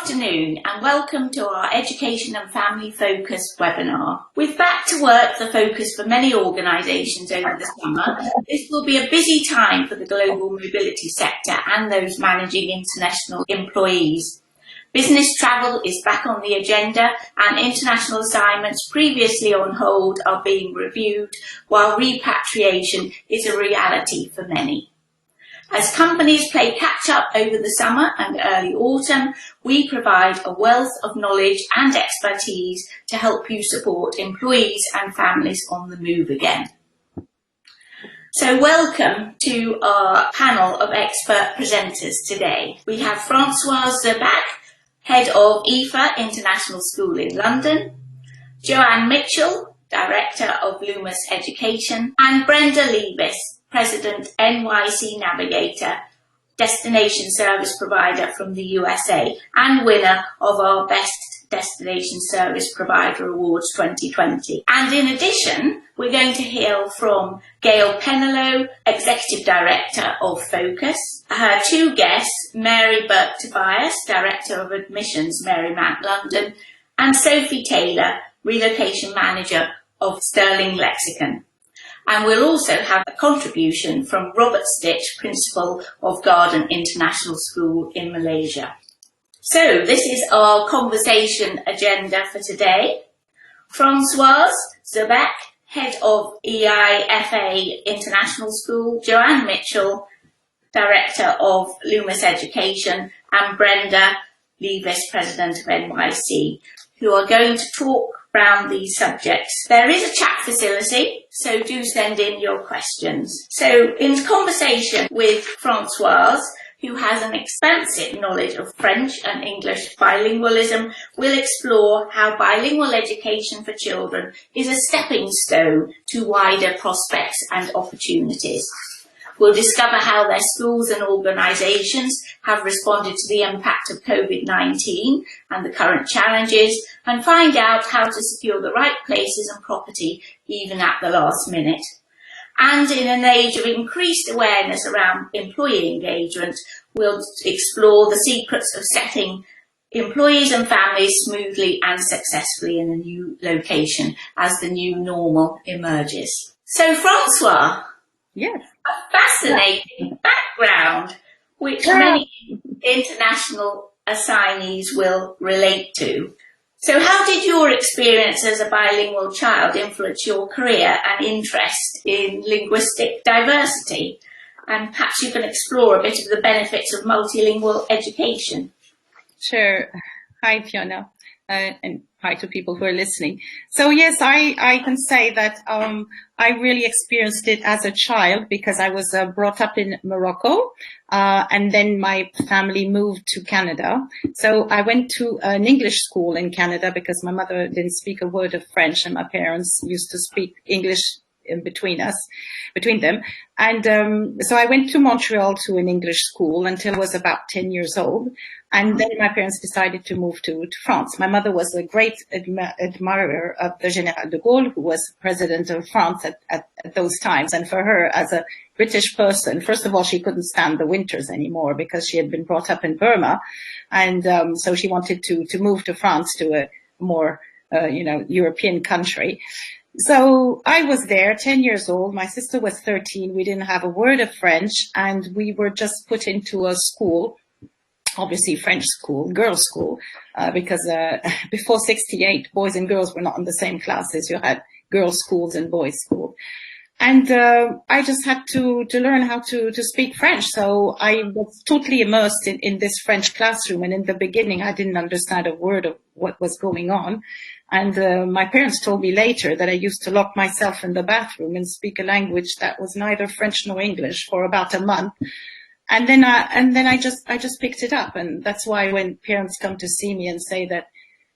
afternoon and welcome to our Education and Family Focus webinar. With Back to Work the focus for many organisations over the summer, this will be a busy time for the global mobility sector and those managing international employees. Business travel is back on the agenda and international assignments previously on hold are being reviewed, while repatriation is a reality for many. As companies play catch-up over the summer and early autumn, we provide a wealth of knowledge and expertise to help you support employees and families on the move again. So welcome to our panel of expert presenters today. We have Françoise Zerbach, Head of IFA International School in London, Joanne Mitchell, Director of Loomis Education, and Brenda Levis, President, NYC Navigator, destination service provider from the USA and winner of our Best Destination Service Provider Awards 2020. And in addition, we're going to hear from Gail Penelo, Executive Director of Focus, her two guests, Mary Burke-Tobias, Director of Admissions, Marymount London, and Sophie Taylor, Relocation Manager of Sterling Lexicon. And we'll also have a contribution from Robert Stitch, Principal of Garden International School in Malaysia. So this is our conversation agenda for today. Françoise Zerbach, Head of EIFA International School, Joanne Mitchell, Director of Loomis Education, and Brenda Levis, President of NYC, who are going to talk around these subjects. There is a chat facility, so do send in your questions. So in conversation with Françoise, who has an expansive knowledge of French and English bilingualism, we'll explore how bilingual education for children is a stepping stone to wider prospects and opportunities. We'll discover how their schools and organisations have responded to the impact of COVID-19 and the current challenges, and find out how to secure the right places and property even at the last minute. And in an age of increased awareness around employee engagement, we'll explore the secrets of setting employees and families smoothly and successfully in a new location as the new normal emerges. So Françoise, yes. A fascinating background, which many international assignees will relate to. So how did your experience as a bilingual child influence your career and interest in linguistic diversity? And perhaps you can explore a bit of the benefits of multilingual education. Sure. Hi, Fiona. And hi to people who are listening. So yes, I can say that I really experienced it as a child because I was brought up in Morocco, and then my family moved to Canada. So I went to an English school in Canada because my mother didn't speak a word of French and my parents used to speak English in between them. And so I went to Montreal to an English school until I was about 10 years old. And then my parents decided to move to France. My mother was a great admirer of the Général de Gaulle, who was president of France at those times. And for her, as a British person, first of all, she couldn't stand the winters anymore because she had been brought up in Burma. And so she wanted to move to France, to a more, European country. So I was there, 10 years old. My sister was 13. We didn't have a word of French, and we were just put into a school, obviously French school, girls' school, because before 68, boys and girls were not in the same classes. You had girls' schools and boys' school. And I just had to learn how to speak French. So I was totally immersed in this French classroom. And in the beginning, I didn't understand a word of what was going on. And my parents told me later that I used to lock myself in the bathroom and speak a language that was neither French nor English for about a month. And then I just picked it up. And that's why when parents come to see me and say that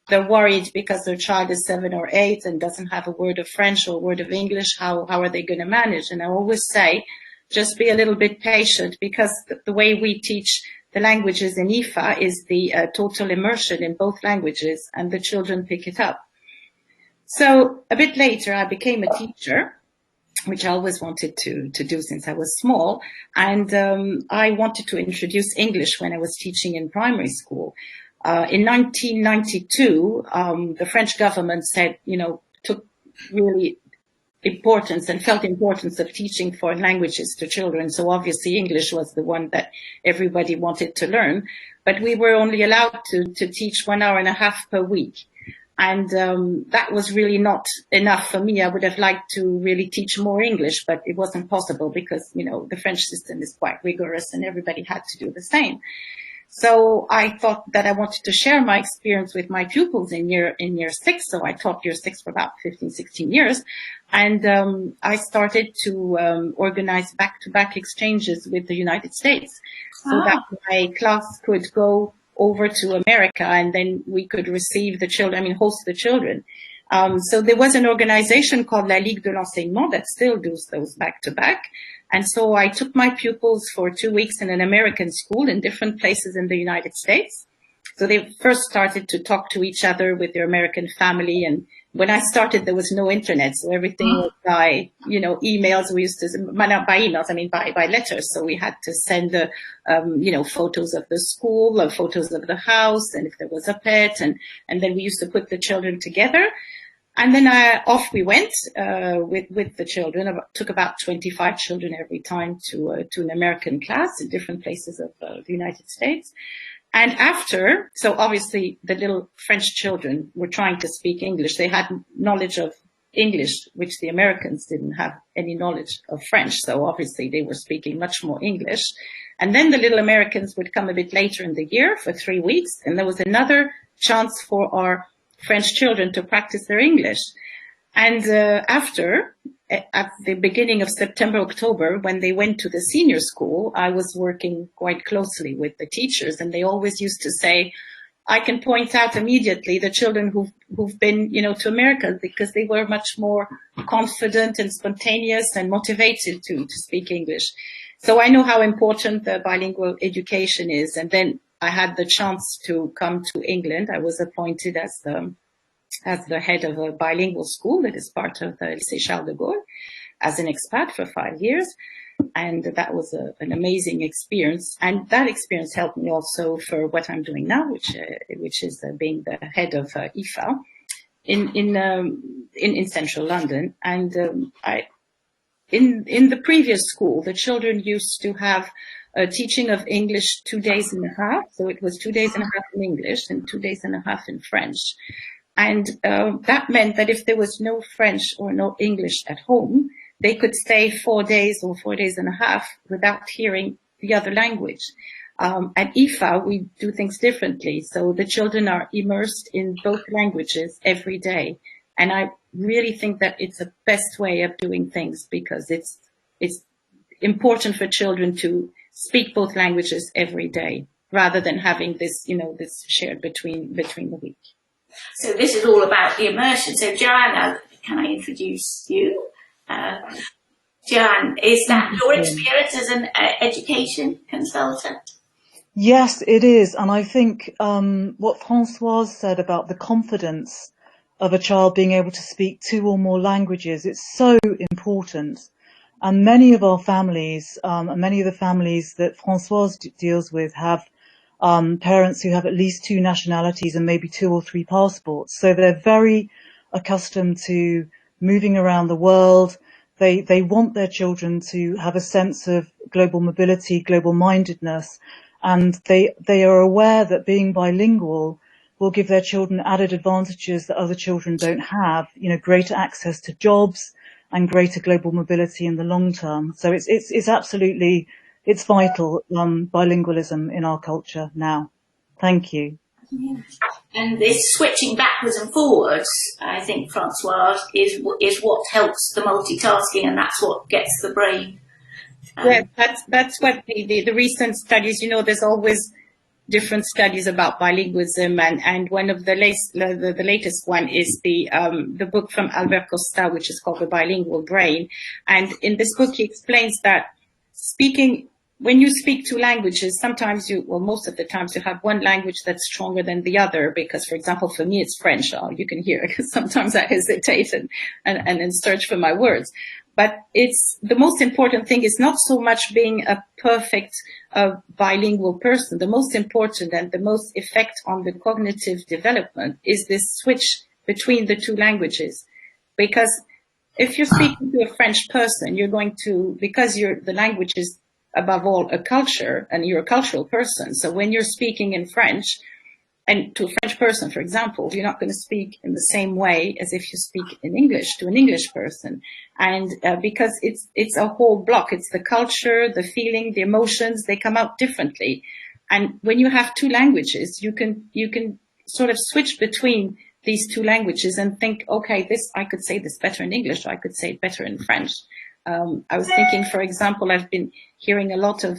they're worried because their child is 7 or 8 and doesn't have a word of French or a word of English, how are they going to manage? And I always say, just be a little bit patient, because the way we teach the languages in IFA is the total immersion in both languages, and the children pick it up. So a bit later, I became a teacher, which I always wanted to do since I was small. And I wanted to introduce English when I was teaching in primary school. In 1992, the French government said, took really importance and felt importance of teaching foreign languages to children. So obviously English was the one that everybody wanted to learn, but we were only allowed to teach 1.5 hours per week. And that was really not enough for me. I would have liked to really teach more English, but it wasn't possible because, the French system is quite rigorous and everybody had to do the same. So I thought that I wanted to share my experience with my pupils in year 6. So I taught year 6 for about 15, 16 years. And I started to organize back-to-back exchanges with the United States so that my class could go over to America and then we could receive the children, host the children. So there was an organization called La Ligue de l'Enseignement that still does those back-to-back. And so I took my pupils for 2 weeks in an American school in different places in the United States. So they first started to talk to each other with their American family. And when I started, there was no internet. So everything was by, emails. We used to, not by emails, by letters. So we had to send photos of the school, photos of the house, and if there was a pet. And then we used to put the children together. And then off we went with the children. It took about 25 children every time to an American class in different places of the United States. And after, so obviously the little French children were trying to speak English. They had knowledge of English, which the Americans didn't have any knowledge of French. So obviously they were speaking much more English. And then the little Americans would come a bit later in the year for 3 weeks. And there was another chance for our French children to practice their English. And after, at the beginning of September, October, when they went to the senior school, I was working quite closely with the teachers, and they always used to say, I can point out immediately the children who've been, to America, because they were much more confident and spontaneous and motivated to speak English. So I know how important the bilingual education is. And then I had the chance to come to England. I was appointed as the head of a bilingual school that is part of the Lycée Charles de Gaulle as an expat for 5 years. And that was an amazing experience. And that experience helped me also for what I'm doing now, which is being the head of IFA in central London. And in the previous school, the children used to have a teaching of English 2 days and a half. So it was 2 days and a half in English and 2 days and a half in French. And that meant that if there was no French or no English at home, they could stay 4 days or 4 days and a half without hearing the other language. At IFA, we do things differently. So the children are immersed in both languages every day. And I really think that it's the best way of doing things because it's important for children to speak both languages every day rather than having this, this shared between the week. So this is all about the immersion. So Joanna, can I introduce you? Joanne, is that your experience as an education consultant? Yes, it is. And I think what Françoise said about the confidence of a child being able to speak 2 or more languages, it's so important. And many of our families, and many of the families that Françoise deals with have parents who have at least 2 nationalities and maybe 2 or 3 passports. So they're very accustomed to moving around the world. They want their children to have a sense of global mobility, global mindedness, and they are aware that being bilingual will give their children added advantages that other children don't have, greater access to jobs and greater global mobility in the long term. So it's absolutely, it's vital, bilingualism in our culture now. Thank you. And this switching backwards and forwards, I think, Françoise, is what helps the multitasking, and that's what gets the brain. Yeah, that's what the recent studies, there's always different studies about bilingualism, and one of the latest one is the book from Albert Costa, which is called The Bilingual Brain. And in this book, he explains that when you speak 2 languages, sometimes most of the times you have one language that's stronger than the other, because, for example, for me, it's French. You can hear, because sometimes I hesitate and search for my words. But it's the most important thing is not so much being a perfect bilingual person. The most important and the most effect on the cognitive development is this switch between the two languages. Because if you're speaking to a French person, you're going to, because the language is above all a culture and you're a cultural person. So when you're speaking in French, and to a French person, for example, you're not going to speak in the same way as if you speak in English to an English person. And because it's a whole block, it's the culture, the feeling, the emotions, they come out differently. And when you have two languages, you can sort of switch between these two languages and think, okay, I could say this better in English, or I could say it better in French. I was thinking, for example, I've been hearing a lot of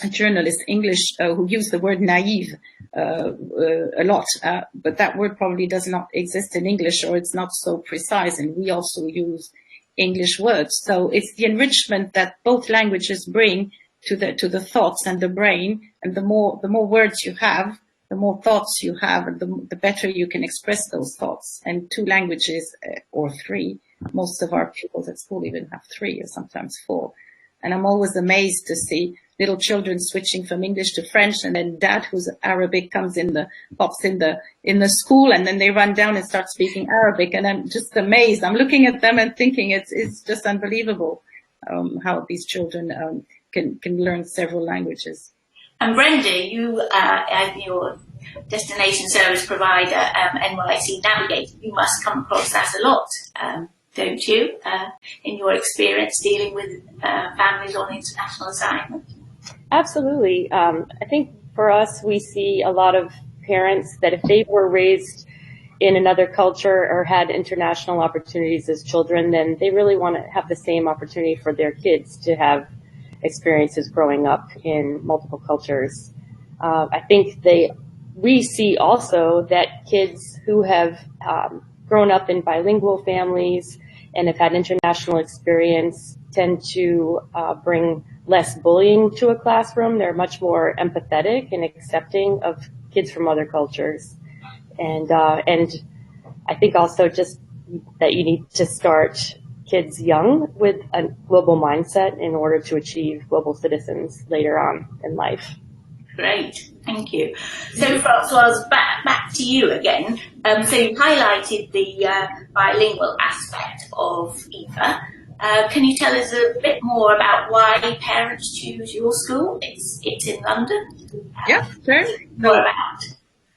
journalists, English, who use the word naive a lot, but that word probably does not exist in English, or it's not so precise, and we also use English words. So it's the enrichment that both languages bring to the thoughts and the brain, and the more words you have, the more thoughts you have, and the better you can express those thoughts. And two languages, or three, most of our pupils at school even have three or sometimes four. And I'm always amazed to see little children switching from English to French, and then dad, who's Arabic, pops in the school, and then they run down and start speaking Arabic. And I'm just amazed. I'm looking at them and thinking it's just unbelievable how these children can learn several languages. And Brenda, you, as your destination service provider, NYC Navigator, you must come across that a lot, don't you, in your experience dealing with families on international assignment? Absolutely. I think for us, we see a lot of parents that if they were raised in another culture or had international opportunities as children, then they really want to have the same opportunity for their kids to have experiences growing up in multiple cultures. I think we see also that kids who have grown up in bilingual families and have had international experience tend to bring less bullying to a classroom. They're much more empathetic and accepting of kids from other cultures. And I think also just that you need to start kids young with a global mindset in order to achieve global citizens later on in life. Great, thank you. So Francoise, back to you again. So you highlighted the bilingual aspect of IFA. Can you tell us a bit more about why parents choose your school? It's in London. Yeah, sure. What about?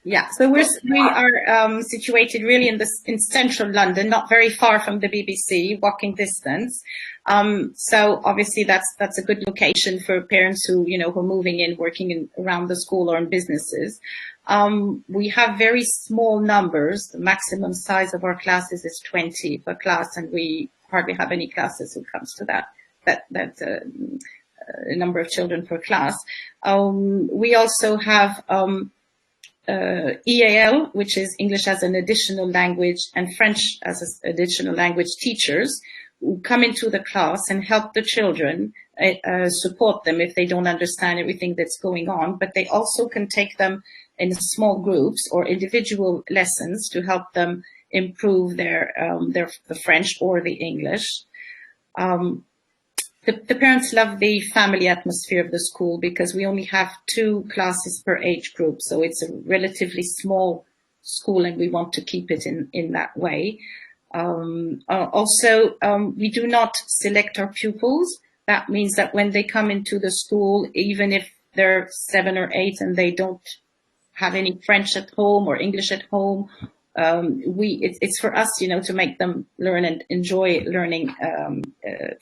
Yeah, so we are situated really in central London, not very far from the BBC, walking distance. So obviously that's a good location for parents who are moving in, working around the school or in businesses. We have very small numbers. The maximum size of our classes is 20 per class, and we hardly have any classes who comes to that number of children per class. We also have EAL, which is English as an additional language, and French as an additional language teachers who come into the class and help the children, support them if they don't understand everything that's going on, but they also can take them in small groups or individual lessons to help them improve the French or the English. The parents love the family atmosphere of the school because we only have 2 classes per age group. So it's a relatively small school, and we want to keep it in that way. Also, we do not select our pupils. That means that when they come into the school, even if they're 7 or 8 and they don't have any French at home or English at home, it's for us, to make them learn and enjoy learning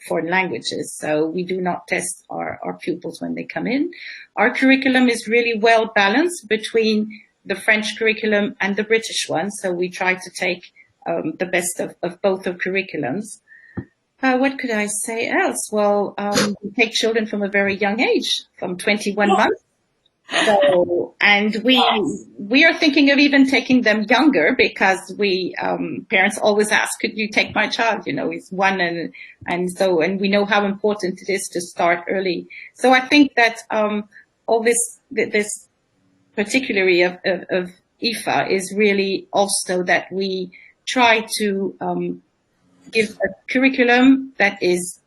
foreign languages. So we do not test our pupils when they come in. Our curriculum is really well balanced between the French curriculum and the British one. So we try to take the best of both of curriculums. What could I say else? Well, we take children from a very young age, from 21 months. So, and we are thinking of even taking them younger because parents always ask, could you take my child? He's 1 and we know how important it is to start early. So I think that, all this particularity of IFA is really also that we try to, give a curriculum that is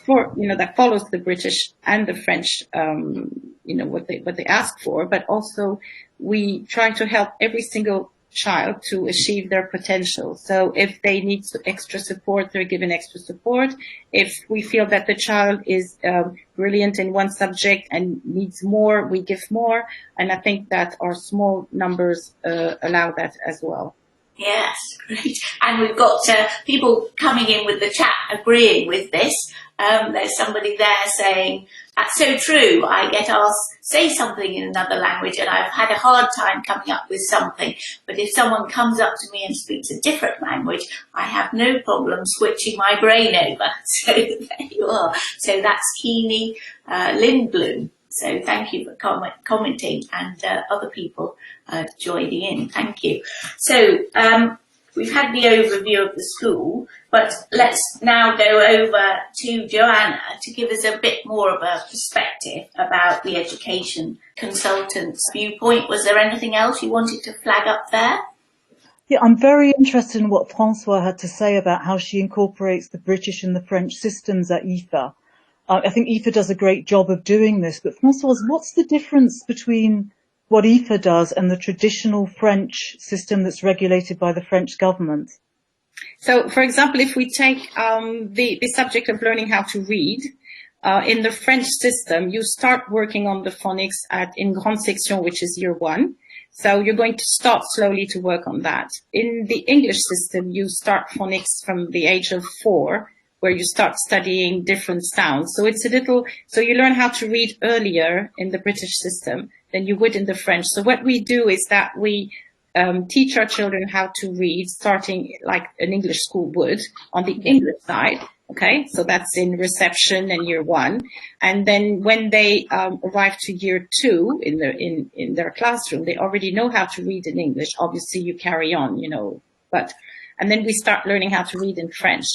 that follows the British and the French, what they ask for, but also we try to help every single child to achieve their potential. So if they need extra support, they're given extra support. If we feel that the child is brilliant in one subject and needs more, we give more. And I think that our small numbers allow that as well. Yes, great. And we've got people coming in with the chat agreeing with this. There's somebody there saying, that's so true. I get asked, say something in another language and I've had a hard time coming up with something. But if someone comes up to me and speaks a different language, I have no problem switching my brain over. So there you are. So that's Keely Lindblom. So thank you for commenting and other people joining in. Thank you. So we've had the overview of the school, but let's now go over to Joanna to give us a bit more of a perspective about the education consultant's viewpoint. Was there anything else you wanted to flag up there? Yeah, I'm very interested in what Françoise had to say about how she incorporates the British and the French systems at IFA. I think IFA does a great job of doing this, but Françoise, what's the difference between what IFA does and the traditional French system that's regulated by the French government? So, for example, if we take the subject of learning how to read, in the French system, you start working on the phonics in Grande Section, which is year 1. So you're going to start slowly to work on that. In the English system, you start phonics from the age of 4, where you start studying different sounds. So so you learn how to read earlier in the British system than you would in the French. So what we do is that we teach our children how to read, starting like an English school would on the English side. Okay, so that's in reception and year 1. And then when they arrive to year 2 in their classroom, they already know how to read in English. Obviously, you carry on, and then we start learning how to read in French.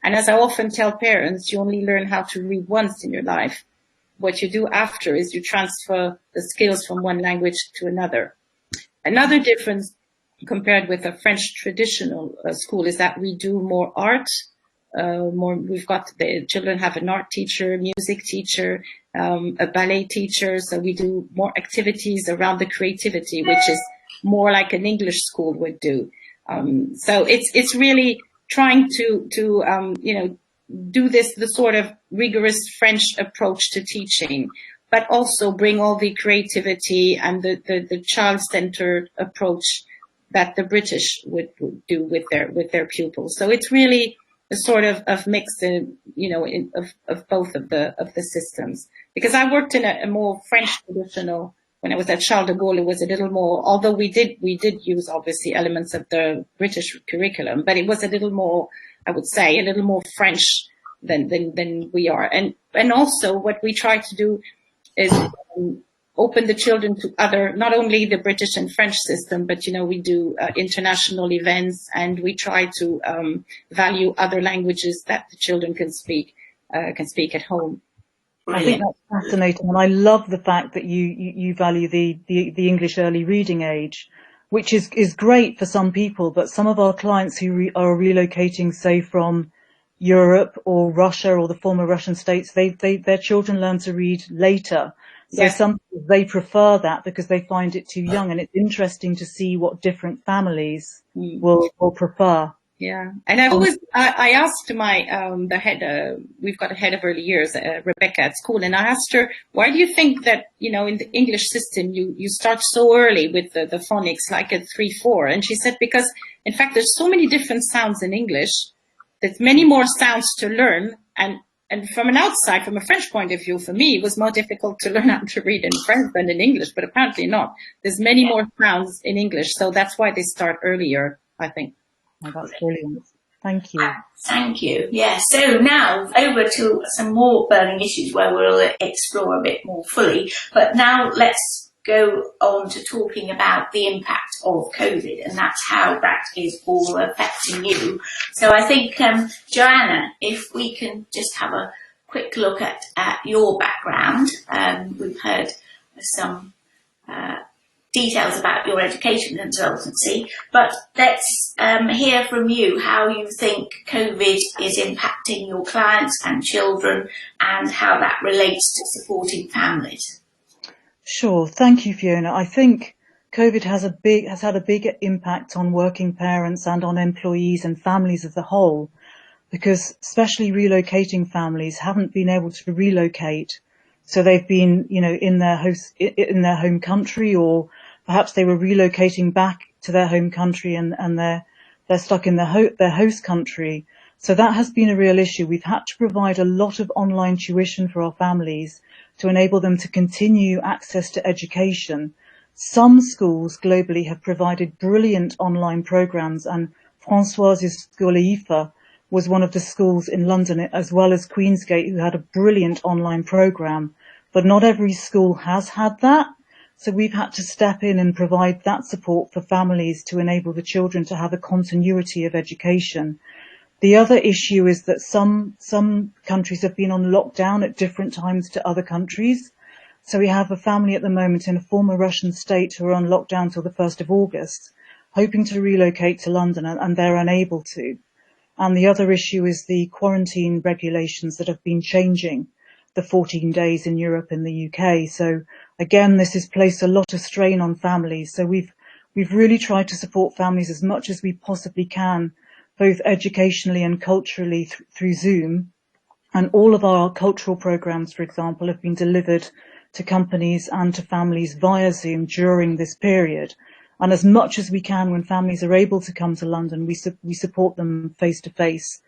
And as I often tell parents, you only learn how to read once in your life. What you do after is you transfer the skills from one language to another. Another difference compared with a French traditional school is that we do more art. We've got the children have an art teacher, music teacher, a ballet teacher. So we do more activities around the creativity, which is more like an English school would do. So it's really trying to do the sort of rigorous French approach to teaching, but also bring all the creativity and the child-centered approach that the British would do with their pupils. So it's really a sort of mix, of both of the systems. Because I worked in a more French traditional. When I was at Charles de Gaulle, it was a little more, although we did use obviously elements of the British curriculum, but it was a little more, I would say, a little more French than we are. And also what we try to do is open the children to other, not only the British and French system, but, we do international events, and we try to value other languages that the children can speak at home. I think that's fascinating, and I love the fact that you value the English early reading age, which is great for some people, but some of our clients who are relocating, say, from Europe or Russia or the former Russian states, their children learn to read later. So some people, they prefer that because they find it too young, and it's interesting to see what different families will prefer. Yeah, and I asked the head, we've got a head of early years, Rebecca at school, and I asked her, why do you think that, in the English system, you start so early with the phonics, like at 3-4? And she said, because in fact, there's so many different sounds in English, there's many more sounds to learn. And from an outside, from a French point of view, for me, it was more difficult to learn how to read in French than in English, but apparently not. There's many more sounds in English, so that's why they start earlier, I think. Oh, that's brilliant. Thank you. Thank you. Yeah. So now over to some more burning issues where we'll explore a bit more fully. But now let's go on to talking about the impact of COVID, and that's how that is all affecting you. So I think, Joanna, if we can just have a quick look at your background. We've heard some details about your education consultancy, but let's hear from you how you think COVID is impacting your clients and children and how that relates to supporting families. Sure. Thank you, Fiona. I think COVID has had a big impact on working parents and on employees and families as a whole, because especially relocating families haven't been able to relocate. So they've been, in their home country, or perhaps they were relocating back to their home country and they're stuck in their host country. So that has been a real issue. We've had to provide a lot of online tuition for our families to enable them to continue access to education. Some schools globally have provided brilliant online programs, and Françoise's school IFA was one of the schools in London, as well as Queensgate, who had a brilliant online program. But not every school has had that. So we've had to step in and provide that support for families to enable the children to have a continuity of education. The other issue is that some countries have been on lockdown at different times to other countries. So we have a family at the moment in a former Russian state who are on lockdown till the 1st of August, hoping to relocate to London, and they're unable to. And the other issue is the quarantine regulations that have been changing, the 14 days in Europe and the UK. So again, this has placed a lot of strain on families. So we've really tried to support families as much as we possibly can, both educationally and culturally through Zoom. And all of our cultural programs, for example, have been delivered to companies and to families via Zoom during this period. And as much as we can, when families are able to come to London, we support them face to face.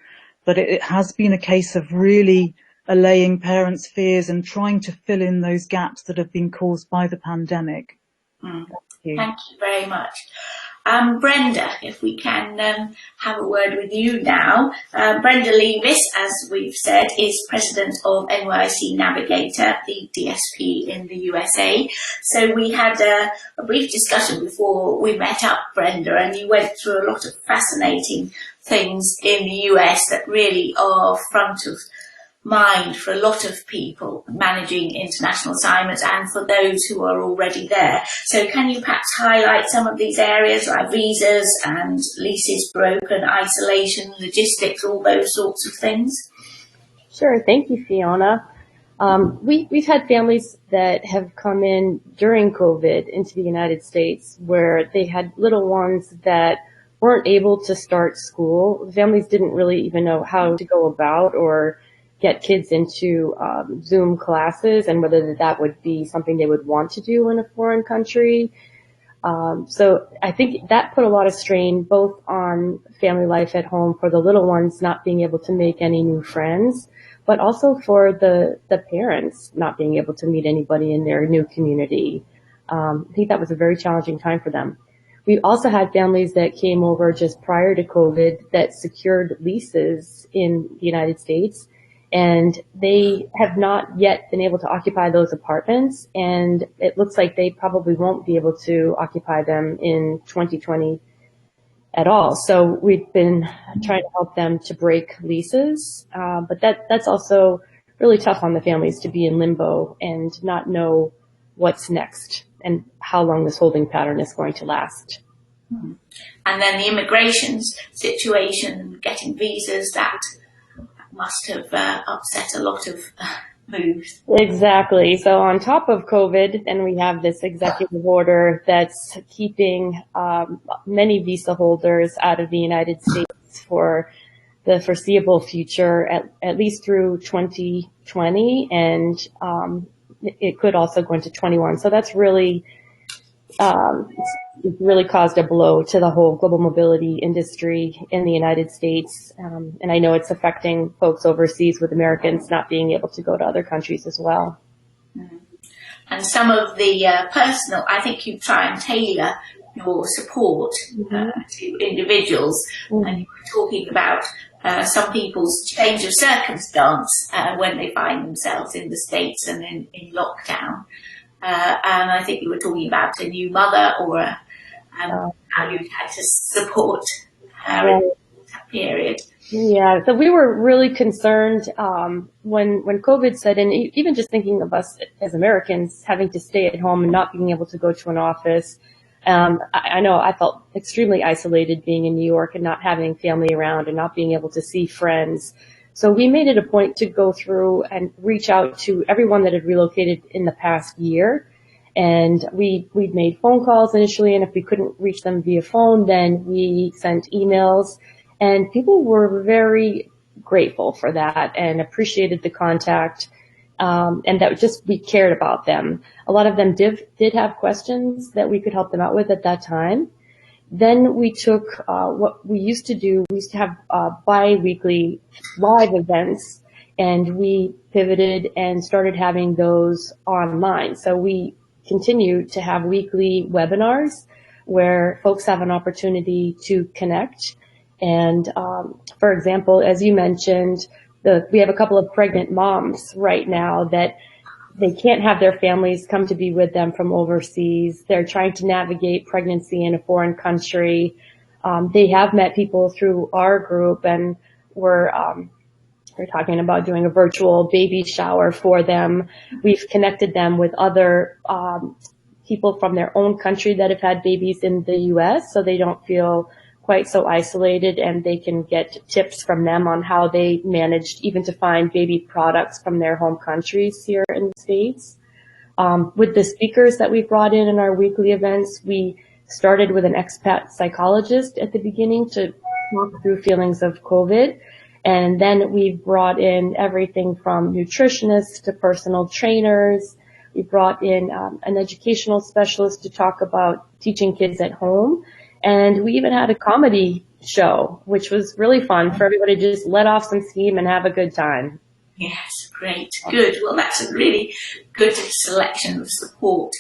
But it has been a case of really allaying parents' fears and trying to fill in those gaps that have been caused by the pandemic. Thank you very much. Brenda, if we can have a word with you now. Brenda Levis, as we've said, is president of NYC Navigator, the DSP in the USA. So we had a brief discussion before we met up, Brenda, and you went through a lot of fascinating things in the US that really are front of mind for a lot of people managing international assignments and for those who are already there. So can you perhaps highlight some of these areas like visas and leases broken, isolation, logistics, all those sorts of things? Sure. Thank you, Fiona. We've had families that have come in during COVID into the United States where they had little ones that weren't able to start school. Families didn't really even know how to go about or get kids into Zoom classes and whether that would be something they would want to do in a foreign country. So I think that put a lot of strain both on family life at home for the little ones not being able to make any new friends, but also for the parents not being able to meet anybody in their new community. I think that was a very challenging time for them. We also had families that came over just prior to COVID that secured leases in the United States, and they have not yet been able to occupy those apartments, and it looks like they probably won't be able to occupy them in 2020 at all. So we've been trying to help them to break leases, but that's also really tough on the families to be in limbo and not know what's next and how long this holding pattern is going to last. And then the immigration situation, getting visas, that must have upset a lot of moves. Exactly. So on top of COVID, then we have this executive order that's keeping many visa holders out of the United States for the foreseeable future, at least through 2020, and it could also go into 21. So that's really it's really caused a blow to the whole global mobility industry in the United States. And I know it's affecting folks overseas with Americans not being able to go to other countries as well. And some of the personal, I think you try and tailor your support to individuals. And you were talking about some people's change of circumstance when they find themselves in the States and in lockdown. And I think you were talking about a new mother or how you had to support her in that period. Yeah, so we were really concerned when COVID set in, even just thinking of us as Americans having to stay at home and not being able to go to an office. I know I felt extremely isolated being in New York and not having family around and not being able to see friends. So we made it a point to go through and reach out to everyone that had relocated in the past year. And we made phone calls initially, and if we couldn't reach them via phone, then we sent emails. And people were very grateful for that and appreciated the contact, and that just we cared about them. A lot of them did have questions that we could help them out with at that time. Then we took what we used to do. We used to have bi-weekly live events, and we pivoted and started having those online. So we continue to have weekly webinars where folks have an opportunity to connect. And for example, as you mentioned, we have a couple of pregnant moms right now that they can't have their families come to be with them from overseas. They're trying to navigate pregnancy in a foreign country. They have met people through our group, and we're talking about doing a virtual baby shower for them. We've connected them with other people from their own country that have had babies in the U.S., so they don't feel quite so isolated, and they can get tips from them on how they managed even to find baby products from their home countries here in the States. With the speakers that we brought in our weekly events, we started with an expat psychologist at the beginning to talk through feelings of COVID. And then we brought in everything from nutritionists to personal trainers. We brought in an educational specialist to talk about teaching kids at home. And we even had a comedy show, which was really fun for everybody to just let off some steam and have a good time. Yes, great, good. Well, that's a really good selection of support.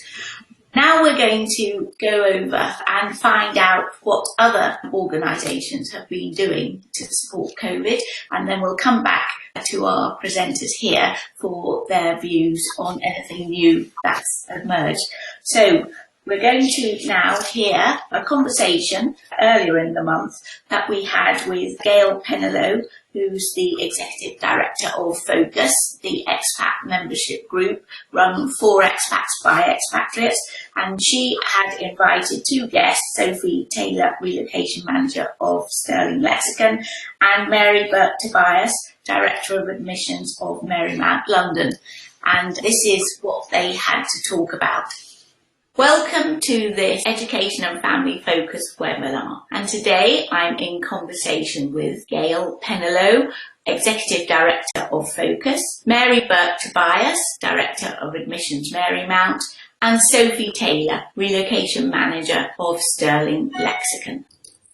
Now we're going to go over and find out what other organisations have been doing to support COVID, and then we'll come back to our presenters here for their views on anything new that's emerged. So we're going to now hear a conversation earlier in the month that we had with Gail Penelo, who's the Executive Director of Focus, the expat membership group run for expats by expatriates. And she had invited two guests, Sophie Taylor, Relocation Manager of Sterling Lexicon, and Mary Burke Tobias, Director of Admissions of Marymount London. And this is what they had to talk about. Welcome to this Education and Family Focused webinar, and today I'm in conversation with Gail Penelo, Executive Director of Focus, Mary Burke Tobias, Director of Admissions Marymount, and Sophie Taylor, Relocation Manager of Sterling Lexicon.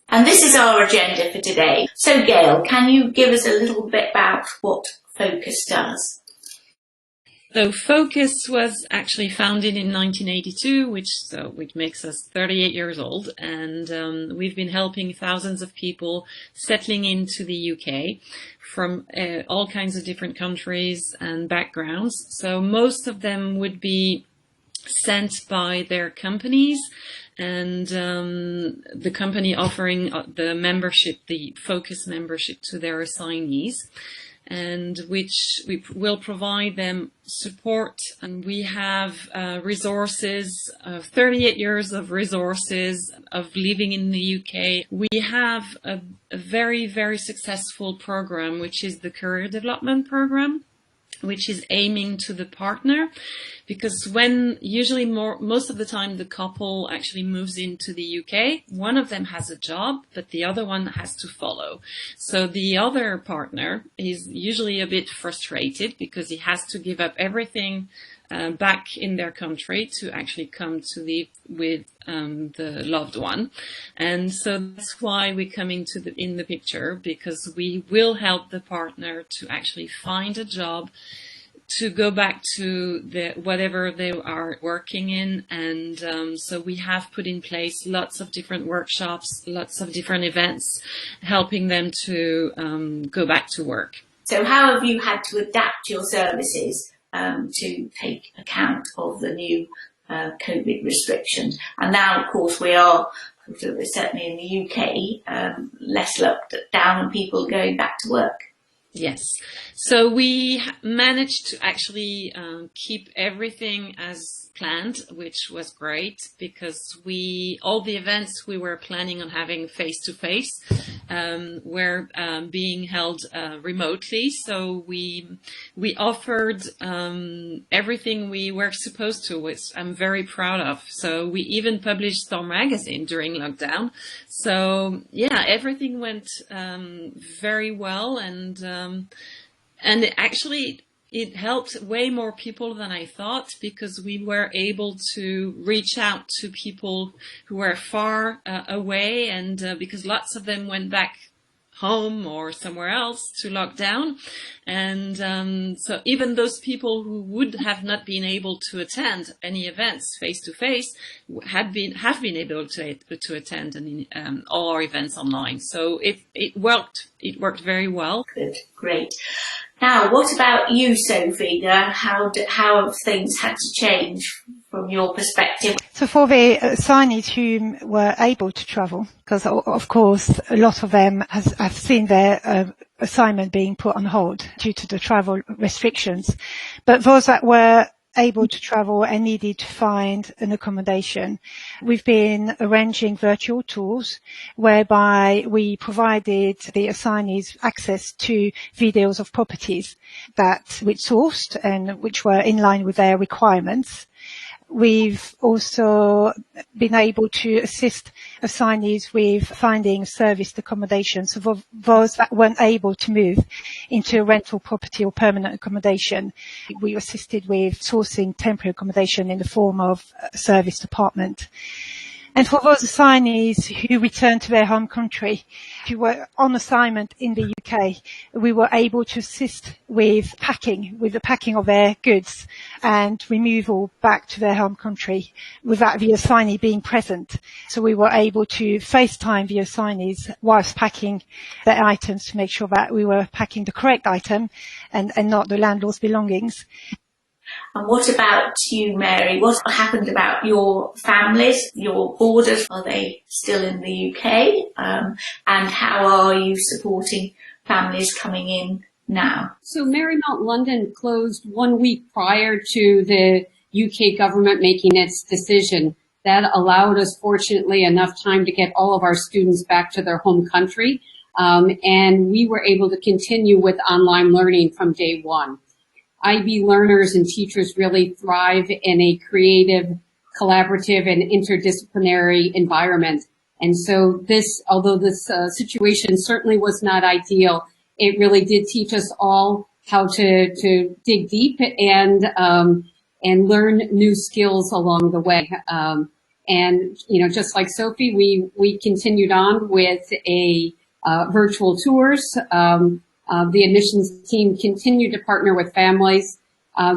And this is our agenda for today. So Gail, can you give us a little bit about what Focus does? So Focus was actually founded in 1982, which makes us 38 years old, and we've been helping thousands of people settling into the UK from all kinds of different countries and backgrounds. So most of them would be sent by their companies, and the company offering the membership, the Focus membership, to their assignees, and which we will provide them support. And we have resources, 38 years of resources of living in the UK. We have a very, very successful program, which is the Career Development Program, which is aiming to the partner, because when usually most of the time the couple actually moves into the UK, one of them has a job, but the other one has to follow. So the other partner is usually a bit frustrated because he has to give up everything back in their country to actually come to live with the loved one. And so that's why we're coming in the picture, because we will help the partner to actually find a job, to go back to whatever they are working in. And so we have put in place lots of different workshops, lots of different events, helping them to go back to work. So how have you had to adapt your services to take account of the new COVID restrictions? And now, of course, we are certainly in the UK, less locked down and people going back to work. Yes. So we managed to actually keep everything as planned, which was great because all the events we were planning on having face to face were being held remotely. So we offered everything we were supposed to, which I'm very proud of. So we even published Storm Magazine during lockdown. So yeah, everything went very well, and actually it helped way more people than I thought, because we were able to reach out to people who were far away, and because lots of them went back home or somewhere else to lock down. And so even those people who would have not been able to attend any events face to face have been able to attend all our events online. So it worked very well. Good, great. Now, what about you, Sophie? How have things had to change from your perspective? So for the assignees who were able to travel, because of course a lot of them have seen their assignment being put on hold due to the travel restrictions, but those that were able to travel and needed to find an accommodation, we've been arranging virtual tours whereby we provided the assignees access to videos of properties that we'd sourced and which were in line with their requirements. We've also been able to assist assignees with finding serviced accommodation. So for those that weren't able to move into a rental property or permanent accommodation, we assisted with sourcing temporary accommodation in the form of a serviced apartment. And for those assignees who returned to their home country, who were on assignment in the UK, we were able to assist with the packing of their goods and removal back to their home country without the assignee being present. So we were able to FaceTime the assignees whilst packing their items to make sure that we were packing the correct item and not the landlord's belongings. And what about you, Mary? What happened about your families, your borders? Are they still in the UK? And how are you supporting families coming in now? So Marymount London closed 1 week prior to the UK government making its decision. That allowed us, fortunately, enough time to get all of our students back to their home country. And we were able to continue with online learning from day one. IB learners and teachers really thrive in a creative, collaborative, and interdisciplinary environment. And so although this situation certainly was not ideal, it really did teach us all how to dig deep and learn new skills along the way. And, just like Sophie, we continued on with virtual tours. The admissions team continued to partner with families.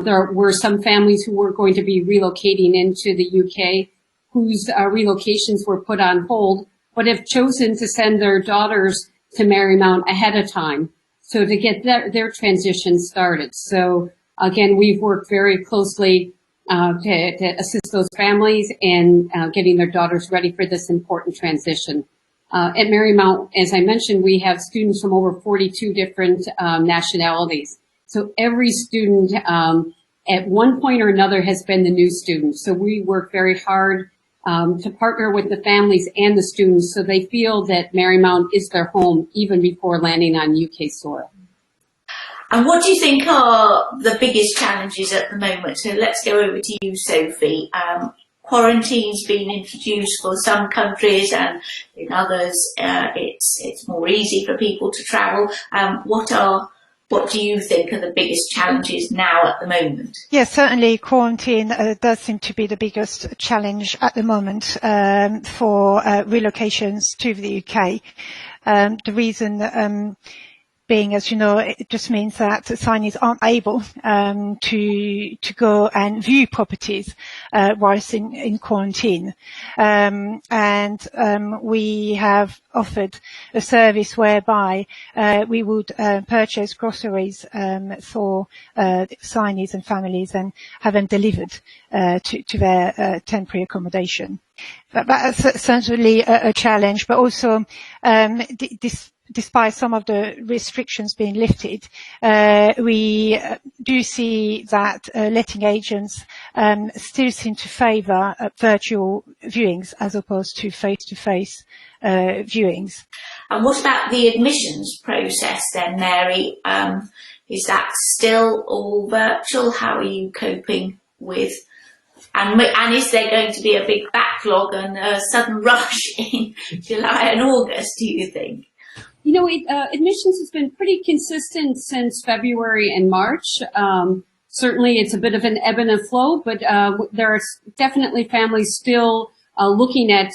There were some families who were going to be relocating into the UK whose relocations were put on hold, but have chosen to send their daughters to Marymount ahead of time, so to get their transition started. So again, we've worked very closely to assist those families in getting their daughters ready for this important transition. At Marymount, as I mentioned, we have students from over 42 different nationalities. So every student at one point or another has been the new student. So we work very hard to partner with the families and the students so they feel that Marymount is their home even before landing on UK soil. And what do you think are the biggest challenges at the moment? So let's go over to you, Sophie. Quarantine's been introduced for some countries, and in others it's more easy for people to travel. What do you think are the biggest challenges now at the moment? Yes, certainly quarantine does seem to be the biggest challenge at the moment for relocations to the UK. The reason being, as you know, it just means that signees aren't able to go and view properties whilst in quarantine. We have offered a service whereby we would purchase groceries for signees and families and have them delivered to their temporary accommodation. That's certainly a challenge, but also despite some of the restrictions being lifted, we do see that letting agents still seem to favour virtual viewings as opposed to face-to-face viewings. And what about the admissions process then, Mary? Is that still all virtual? How are you coping with? And is there going to be a big backlog and a sudden rush in July and August, do you think? You know, admissions has been pretty consistent since February and March. Certainly it's a bit of an ebb and a flow, but there are definitely families still looking at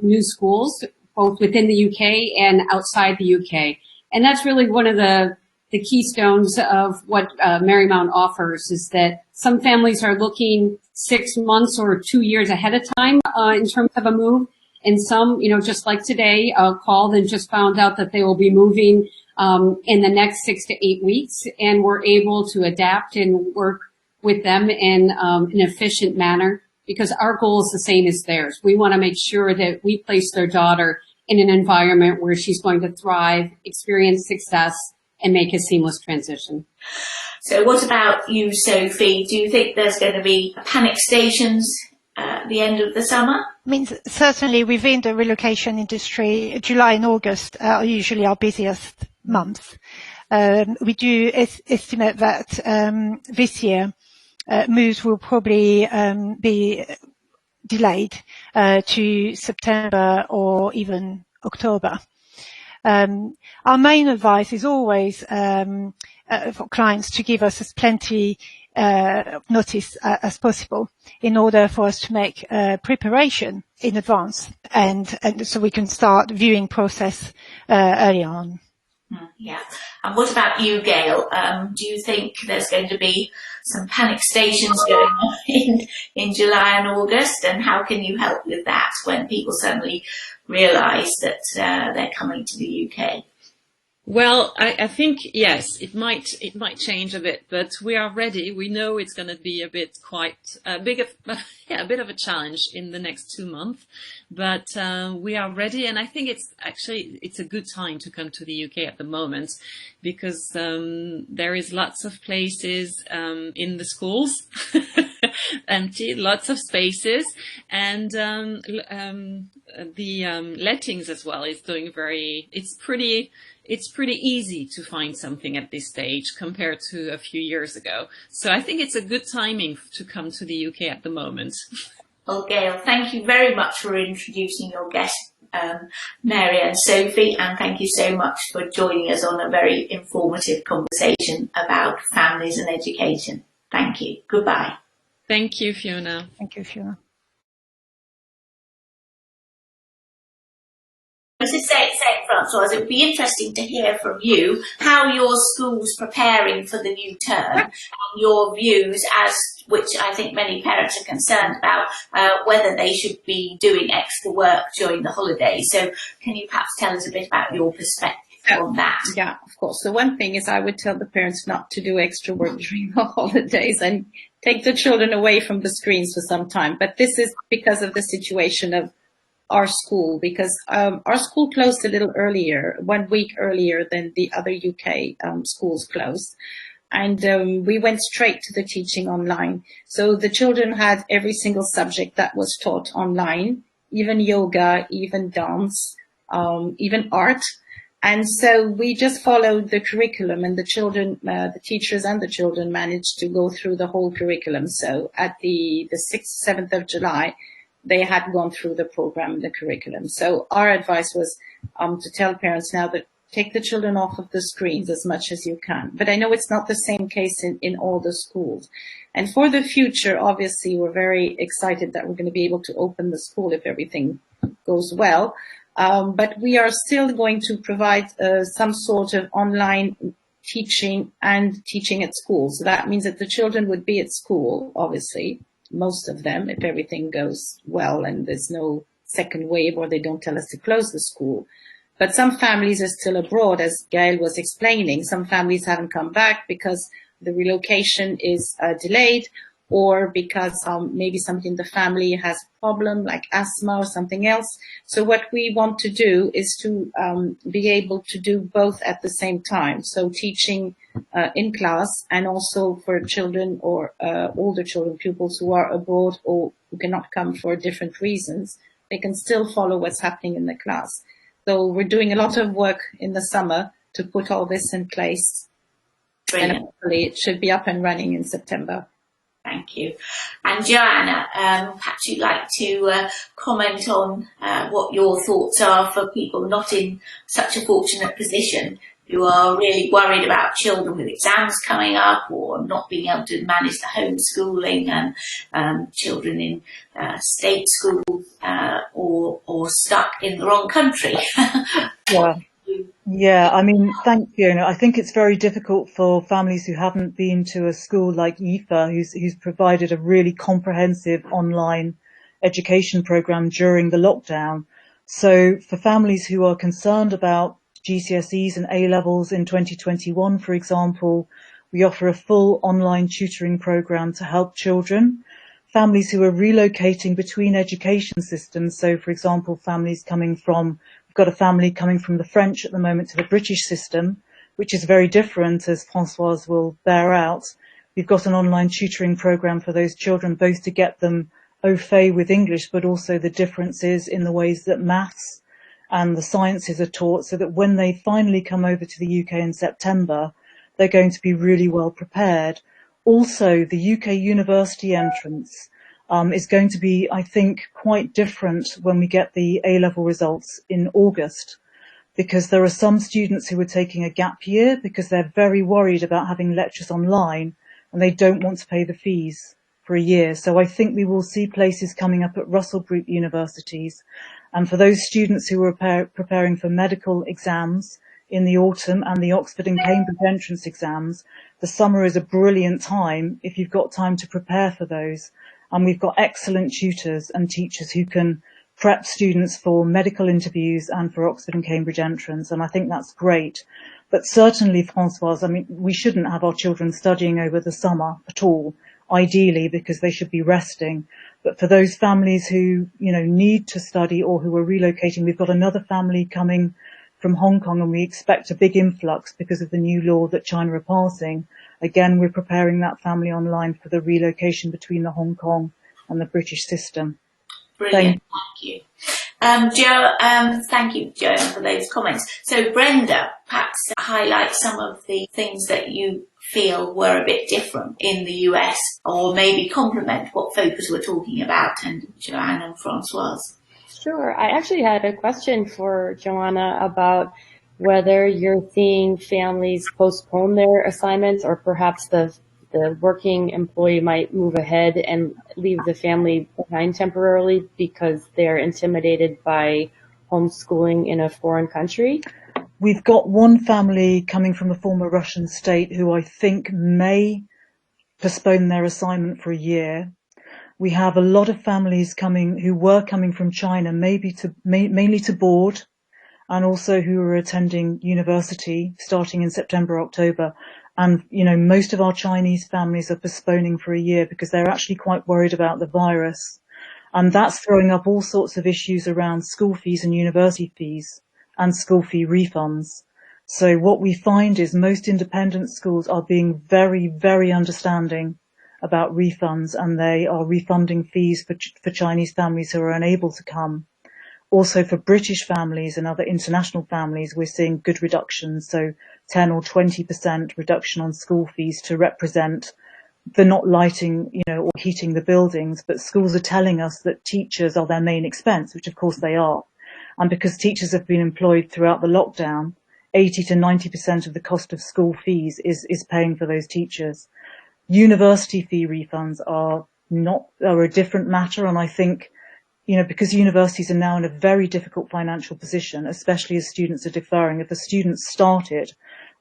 new schools, both within the UK and outside the UK. And that's really one of the keystones of what Marymount offers, is that some families are looking 6 months or 2 years ahead of time in terms of a move. And some, you know, just like today, called and just found out that they will be moving in the next 6 to 8 weeks. And we're able to adapt and work with them in an efficient manner, because our goal is the same as theirs. We want to make sure that we place their daughter in an environment where she's going to thrive, experience success, and make a seamless transition. So what about you, Sophie? Do you think there's going to be panic stations at the end of the summer? I mean, certainly within the relocation industry, July and August are usually our busiest months. We do estimate that this year moves will probably be delayed to September or even October. Our main advice is always for clients to give us as plenty notice as possible in order for us to make preparation in advance, and so we can start the viewing process early on. Yeah. And what about you, Gail? Do you think there's going to be some panic stations going on in July and August? And how can you help with that when people suddenly realise that they're coming to the UK? Well, I think, yes, it might change a bit, but we are ready. We know it's going to be a bit a bit of a challenge in the next 2 months, but we are ready. And I think it's a good time to come to the UK at the moment, because there is lots of places in the schools, empty, lots of spaces, and the lettings as well is doing it's pretty easy to find something at this stage compared to a few years ago. So I think it's a good timing to come to the UK at the moment. Well, Gail, thank you very much for introducing your guests, Mary and Sophie, and thank you so much for joining us on a very informative conversation about families and education. Thank you. Goodbye. Thank you, Fiona. Thank you, Fiona. As I say, Francoise, it would be interesting to hear from you how your school's preparing for the new term and your views, which I think many parents are concerned about, whether they should be doing extra work during the holidays. So can you perhaps tell us a bit about your perspective on that? Yeah, of course. The one thing is I would tell the parents not to do extra work during the holidays and take the children away from the screens for some time. But this is because of the situation of our school, because our school closed a little earlier, 1 week earlier than the other UK schools closed. And we went straight to the teaching online. So the children had every single subject that was taught online, even yoga, even dance, even art. And so we just followed the curriculum, and the children, the teachers and the children managed to go through the whole curriculum. So at the 6th, 7th of July, they had gone through the program, the curriculum. So our advice was to tell parents now that take the children off of the screens as much as you can. But I know it's not the same case in all the schools. And for the future, obviously, we're very excited that we're going to be able to open the school if everything goes well. But we are still going to provide some sort of online teaching and teaching at school. So that means that the children would be at school, obviously, most of them, if everything goes well and there's no second wave or they don't tell us to close the school. But some families are still abroad, as Gail was explaining. Some families haven't come back because the relocation is delayed, or because maybe somebody in the family has a problem like asthma or something else. So what we want to do is to be able to do both at the same time. So teaching in class, and also for children or older children, pupils who are abroad or who cannot come for different reasons, they can still follow what's happening in the class. So we're doing a lot of work in the summer to put all this in place. Brilliant. And hopefully it should be up and running in September. Thank you. And Joanna, perhaps you'd like to comment on what your thoughts are for people not in such a fortunate position, who are really worried about children with exams coming up, or not being able to manage the homeschooling, and children in state schools, or stuck in the wrong country. Yeah, I mean, thank you. Fiona. I think it's very difficult for families who haven't been to a school like IFA, who's provided a really comprehensive online education program during the lockdown. So for families who are concerned about GCSEs and A-levels in 2021, for example, we offer a full online tutoring program to help children. Families who are relocating between education systems, so for example, families coming from, we've got a family coming from the French at the moment to the British system, which is very different, as Françoise will bear out. We've got an online tutoring program for those children, both to get them au fait with English, but also the differences in the ways that maths and the sciences are taught, so that when they finally come over to the UK in September, they're going to be really well prepared. Also, the UK university entrance is going to be, I think, quite different when we get the A-level results in August, because there are some students who are taking a gap year because they're very worried about having lectures online and they don't want to pay the fees for a year. So I think we will see places coming up at Russell Group universities. And for those students who are preparing for medical exams in the autumn and the Oxford and Cambridge entrance exams, the summer is a brilliant time if you've got time to prepare for those. And we've got excellent tutors and teachers who can prep students for medical interviews and for Oxford and Cambridge entrance. And I think that's great. But certainly, Françoise, I mean, we shouldn't have our children studying over the summer at all, ideally, because they should be resting. But for those families who, need to study or who are relocating, we've got another family coming from Hong Kong, and we expect a big influx because of the new law that China are passing. Again, we're preparing that family online for the relocation between the Hong Kong and the British system. Brilliant, thank you. Thank you, Joanne, for those comments. So Brenda, perhaps highlight some of the things that you feel were a bit different in the US, or maybe complement what Focus were talking about, and Joanne and Françoise. Sure. I actually had a question for Joanna about whether you're seeing families postpone their assignments, or perhaps the working employee might move ahead and leave the family behind temporarily because they're intimidated by homeschooling in a foreign country. We've got one family coming from a former Russian state who I think may postpone their assignment for a year. We have a lot of families who were coming from China, mainly to board, and also who are attending university starting in September, October. And, most of our Chinese families are postponing for a year because they're actually quite worried about the virus. And that's throwing up all sorts of issues around school fees and university fees and school fee refunds. So what we find is most independent schools are being very, very understanding about refunds, and they are refunding fees for Chinese families who are unable to come. Also for British families and other international families, we're seeing good reductions, so 10 or 20% reduction on school fees to represent the not lighting, or heating the buildings. But schools are telling us that teachers are their main expense, which of course they are. And because teachers have been employed throughout the lockdown, 80 to 90% of the cost of school fees is paying for those teachers. University fee refunds are a different matter, and I think because universities are now in a very difficult financial position, especially as students are deferring. If a student started,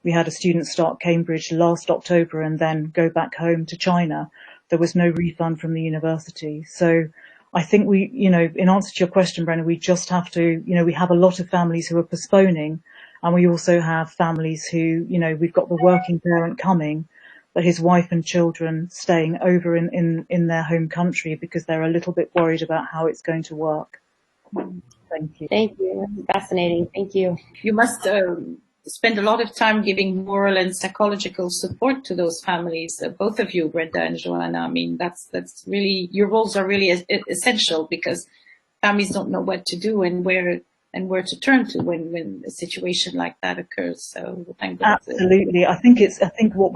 we had a student start Cambridge last October and then go back home to China, there was no refund from the university. So I think we, in answer to your question, Brenna, we just have to, we have a lot of families who are postponing, and we also have families who, we've got the working parent coming, but his wife and children staying over in their home country because they're a little bit worried about how it's going to work. Thank you. Thank you. Fascinating. Thank you. You must spend a lot of time giving moral and psychological support to those families, both of you, Brenda and Joanna. I mean, that's really, your roles are really essential, because families don't know what to do and where to turn to when a situation like that occurs. So I'm glad. Absolutely. I think what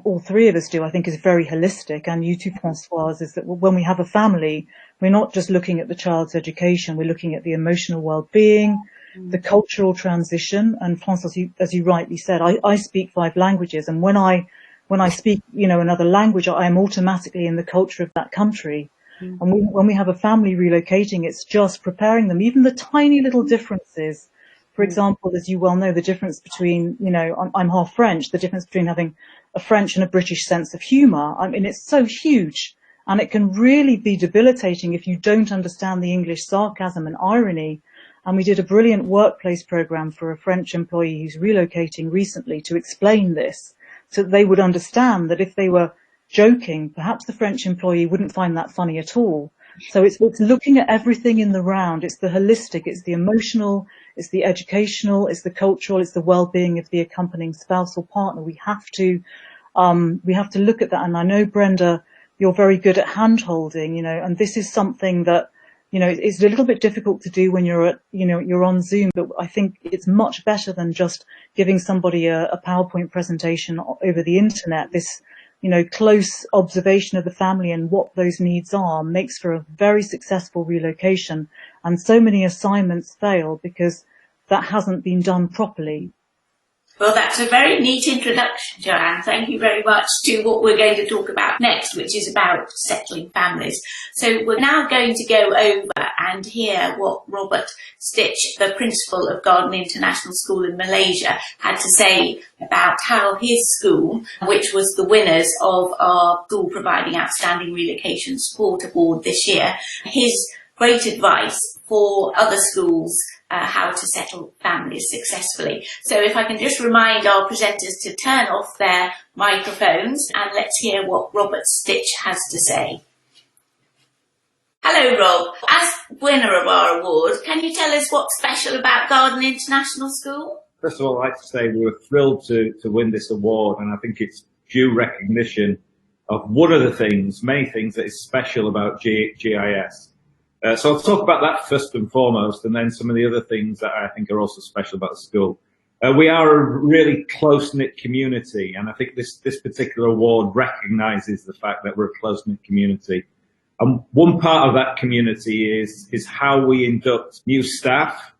all three of us do, I think, is very holistic, and you too, Françoise, is that when we have a family, we're not just looking at the child's education, we're looking at the emotional well-being, the cultural transition. And Françoise, as you rightly said, I speak 5 languages, and when I speak, another language, I am automatically in the culture of that country. And when we have a family relocating, it's just preparing them, even the tiny little differences. For example, as you well know, the difference between, I'm half French, the difference between having a French and a British sense of humour. I mean, it's so huge, and it can really be debilitating if you don't understand the English sarcasm and irony. And we did a brilliant workplace programme for a French employee who's relocating recently to explain this, so that they would understand that if they were joking, perhaps the French employee wouldn't find that funny at all. So it's looking at everything in the round. It's the holistic, it's the emotional, it's the educational, it's the cultural, it's the well-being of the accompanying spouse or partner. We have to look at that. And I know, Brenda, you're very good at hand-holding, and this is something that, it's a little bit difficult to do when you're on Zoom, but I think it's much better than just giving somebody a PowerPoint presentation over the internet. This, close observation of the family and what those needs are makes for a very successful relocation. And so many assignments fail because that hasn't been done properly. Well, that's a very neat introduction, Joanne. Thank you very much to what we're going to talk about next, which is about settling families. So we're now going to go over and hear what Robert Stitch, the principal of Garden International School in Malaysia, had to say about how his school, which was the winners of our School Providing Outstanding Relocation Support Award this year, his great advice for other schools how to settle families successfully. So if I can just remind our presenters to turn off their microphones, and let's hear what Robert Stitch has to say. Hello, Rob. As winner of our award, can you tell us what's special about Garden International School? First of all, I'd like to say we were thrilled to win this award, and I think it's due recognition of one of the things, many things, that is special about GIS. So I'll talk about that first and foremost, and then some of the other things that I think are also special about the school. We are a really close-knit community, and I think this particular award recognises the fact that we're a close-knit community. And one part of that community is how we induct new staff,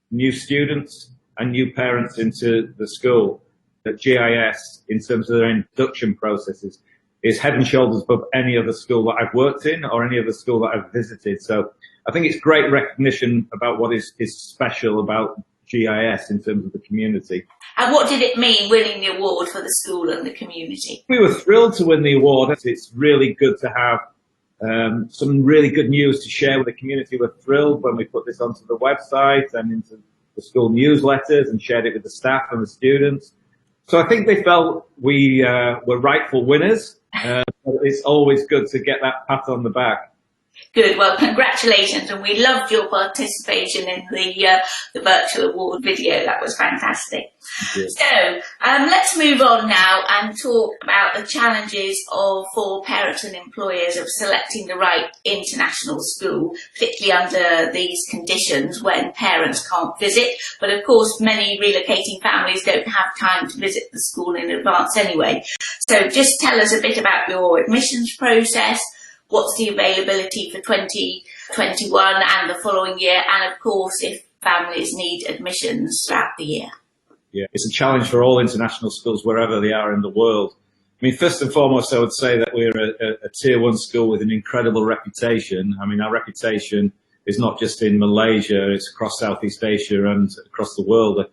new students, and new parents into the school. At GIS, in terms of their induction processes, is head and shoulders above any other school that I've worked in or any other school that I've visited. So I think it's great recognition about what is special about GIS in terms of the community. And what did it mean winning the award for the school and the community? We were thrilled to win the award. It's really good to have some really good news to share with the community. We're thrilled when we put this onto the website and into the school newsletters and shared it with the staff and the students. So I think they felt we were rightful winners. It's always good to get that pat on the back. Good. Well, congratulations, and we loved your participation in the virtual award video. That was fantastic. So let's move on now and talk about the challenges for parents and employers of selecting the right international school, particularly under these conditions when parents can't visit. But of course, many relocating families don't have time to visit the school in advance anyway. So just tell us a bit about your admissions process. What's the availability for 2021 and the following year? And of course, if families need admissions throughout the year. Yeah, it's a challenge for all international schools wherever they are in the world. I mean, first and foremost, I would say that we're a tier 1 school with an incredible reputation. I mean, our reputation is not just in Malaysia, it's across Southeast Asia and across the world.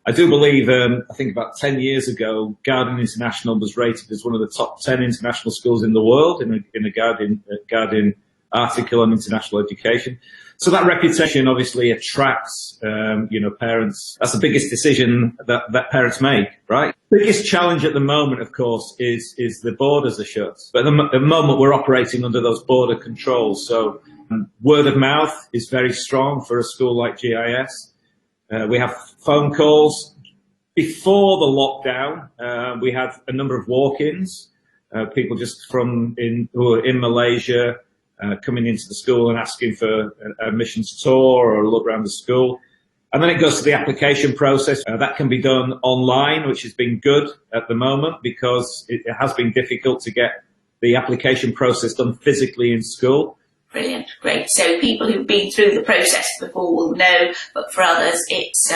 I do believe, I think about 10 years ago, Guardian International was rated as one of the top 10 international schools in the world in a Guardian article on international education. So that reputation obviously attracts, parents. That's the biggest decision that parents make, right? Biggest challenge at the moment, of course, is the borders are shut. But at the moment, we're operating under those border controls. So word of mouth is very strong for a school like GIS. We have phone calls. Before the lockdown, we had a number of walk-ins, people just who are in Malaysia, coming into the school and asking for a admissions tour or a look around the school. And then it goes to the application process. That can be done online, which has been good at the moment because it has been difficult to get the application process done physically in school. Brilliant, great. So people who've been through the process before will know, but for others it's